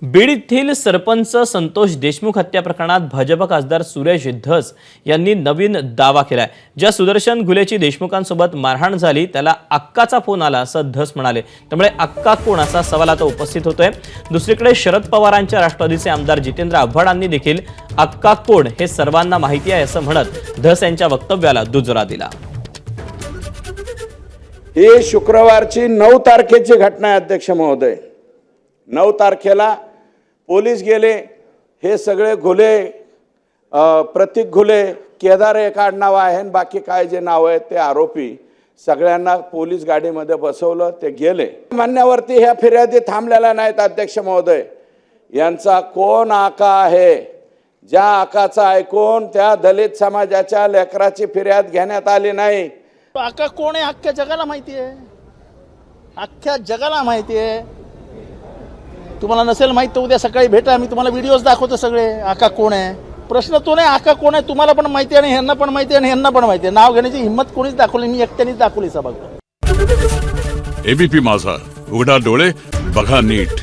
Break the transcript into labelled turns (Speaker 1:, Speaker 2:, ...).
Speaker 1: बीड येथील सरपंच संतोष देशमुख हत्या प्रकरणात भाजप खासदार सुरेश धस यांनी नवीन दावा केलाय। ज्या सुदर्शन घुलेची देशमुखांसोबत मारहाण झाली त्याला अक्काचा फोन आला असं धस म्हणाले। त्यामुळे अक्का कोण असा सवाल आता उपस्थित होतोय। दुसरीकडे शरद पवारांच्या राष्ट्रवादीचे आमदार जितेंद्र आव्हाडांनी देखील अक्का कोण हे सर्वांना माहिती आहे असं म्हणत धस यांच्या वक्तव्याला दुजोरा दिला।
Speaker 2: ही शुक्रवारची 9 तारखेची घटना आहे अध्यक्ष महोदय। 9 तारखेला पोलीस गेले, हे सगळे घुले, प्रतीक घुले, केदार एक आडनाव आहे आणि बाकी काय जे नाव आहेत ते आरोपी सगळ्यांना पोलीस गाडीमध्ये बसवलं, ते गेले। मान्यावरती ह्या फिर्यादी थांबलेल्या नाहीत अध्यक्ष महोदय। यांचा कोण आका आहे, ज्या आकाचा ऐकून त्या दलित समाजाच्या लेकराची फिर्याद घेण्यात आली नाही।
Speaker 3: आका कोण आहे अख्ख्या जगाला माहिती आहे, अख्ख्या जगाला माहिती आहे। तुम्हाला नसेल माहित तर उद्या सकाळी भेटा, मी तुम्हाला व्हिडिओज दाखवतो सगळे। आका कोण आहे प्रश्न तो नाही, आका कोण आहे तुम्हाला पण माहिती आहे आणि ह्यांना पण माहिती आहे आणि ह्यांना पण माहिती आहे। नाव घेण्याची हिंमत कोणीच दाखवली, मी एकट्यानेच दाखवली सभा।
Speaker 4: एबीपी माझा, उघडा डोळे बघा नीट।